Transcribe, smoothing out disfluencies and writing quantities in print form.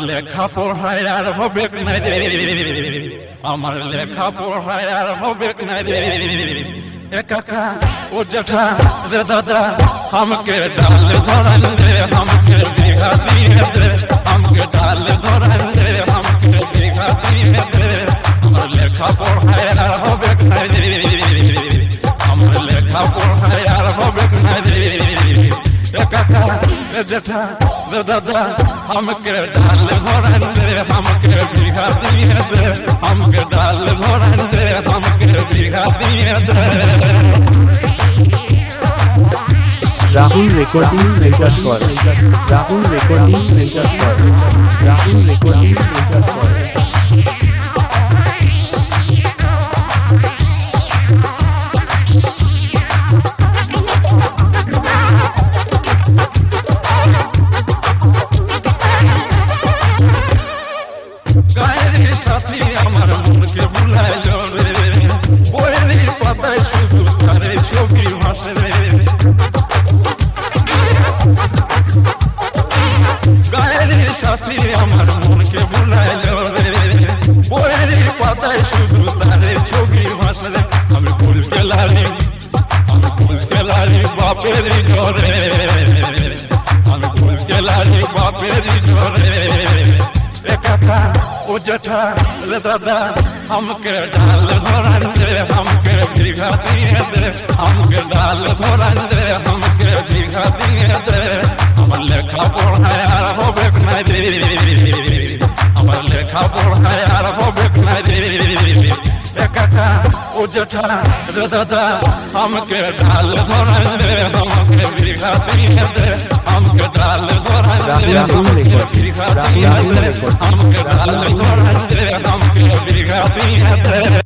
লেখা পড়ায় আর হবে না রে, আমার লেখা পড়ায় আর হবে না রে। এ কাকা ও জেঠা রে দাদা हमके डाल धरन दे, हमके बिघा दिए दे, हमके डाल धरन दे, हमके बिघा दिए दे। हमर लेखा पढ़ाई आर होबे ना रे, हमर लेखा पढ़ाई आर होबे ना रे। ए काका ए जेठा रे दादा हमके डाल धरन दे, हमके बिघा दिए दे, हमके डाल धरन दे, हमके बिघा दिए दे। राहुल रिकॉर्डिंग सेंटर पर, राहुल रिकॉर्डिंग सेंटर पर, राहुल रिकॉर्डिंग सेंटर पर। गायरी साथी আমার মনকে ভুলাইলো রে, বইয়েরই পাতায় শুধু তারে ছবি ভাসে রে। গায়রি সাথী আমার মনকে ভুলাইলো রে, বইয়েরই পাতায় শুধু তারে ছবি ভাসে রে। আমি ভুলতে লারি, আমি ভুলতে লারি বাপেরই ঘরে, আমি ভুলতে লারি বাপেরই ঘরে। ए काका ओ जेठा रे दादा हमके डाल धरन दे, हमके बिघा दिए दे, हमके डाल धरन दे, हमके बिघा दिए दे। हमर लेखा पढ़ाई आर होबे ना रे, हमर लेखा पढ़ाई आर होबे ना रे। ए काका ओ जेठा रे दादा हमके डाल धरन दे, हमके बिघा दिए दे, हमके डाल धरन दे, हमके बिघा दिए दे, हमके डाल धरन दे, हमके बिघा दिए दे।